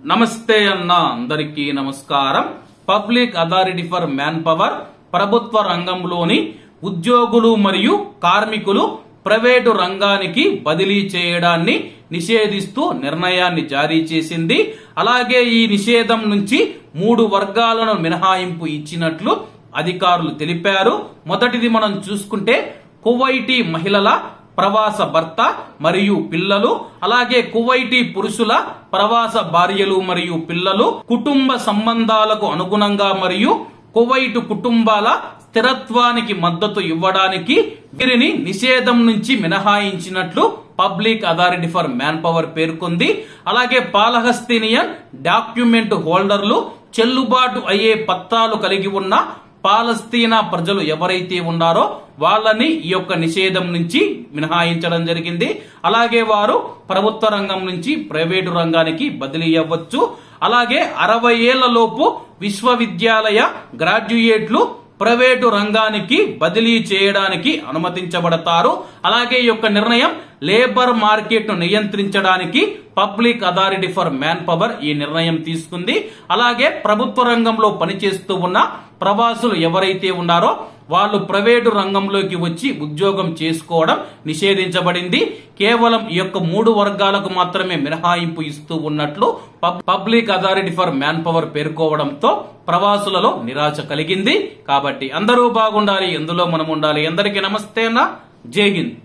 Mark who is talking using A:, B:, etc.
A: నమస్తే అన్న అందరికీ నమస్కారం. Public authority for man power ప్రభుత్వ రంగంలోని ఉద్యోగులు మరియు కార్మికులు ప్రైవేటు రంగానికి బదిలీ చేయడాన్ని నిషేధిస్తూ నిర్ణయాన్ని జారీ చేసింది. అలాగే ఈ నిషేధం నుంచి 3 వర్గాలను మినహాయింపు ఇచ్చినట్లు అధికారులు తెలిపారు. మొదటిది మనం చూసుకుంటే కువైటీ మహిళల ప్రవాస భర్త మరియు పిల్లలు, అలాగే కువైటీ పురుషుల ప్రవాస భార్యలు మరియు పిల్లలు కుటుంబ సంబంధాలకు అనుగుణంగా మరియు కువైటు కుటుంబాల స్థిరత్వానికి మద్దతు ఇవ్వడానికి వీరిని నిషేధం నుంచి మినహాయించినట్లు public authority for man power పేర్కొంది. అలాగే పాలస్తీనియన్ డాక్యుమెంట్ హోల్డర్లు, చెల్లుబాటు అయ్యే పత్రాలు కలిగి ఉన్న పాలస్తీనా ప్రజలు ఎవరైతే ఉన్నారో వాళ్ళని ఈ యొక్క నిషేధం నుంచి మినహాయించడం జరిగింది. అలాగే వారు ప్రభుత్వ రంగం నుంచి ప్రైవేటు రంగానికి బదిలీ అవ్వచ్చు. అలాగే 60 ఏళ్ల లోపు విశ్వవిద్యాలయ గ్రాడ్యుయేట్లు ప్రైవేటు రంగానికి బదిలీ చేయడానికి అనుమతించబడతారు. అలాగే ఈ యొక్క నిర్ణయం లేబర్ మార్కెట్ ను నియంత్రించడానికి public authority for man power ఈ నిర్ణయం తీసుకుంది. అలాగే ప్రభుత్వ రంగంలో పనిచేస్తూ ఉన్న ప్రవాసులు ఎవరైతే ఉన్నారో వాళ్ళు ప్రైవేటు రంగంలోకి వచ్చి ఉద్యోగం చేసుకోవడం నిషేధించబడింది. కేవలం ఈ యొక్క 3 వర్గాలకు మాత్రమే మినహాయింపు ఇస్తూ ఉన్నట్లు public authority for man power పేర్కోవడంతో ప్రవాసులలో నిరాశ కలిగింది. కాబట్టి అందరూ బాగుండాలి, ఎందులో మనం ఉండాలి. అందరికీ నమస్తే అన్న, జై హింద్.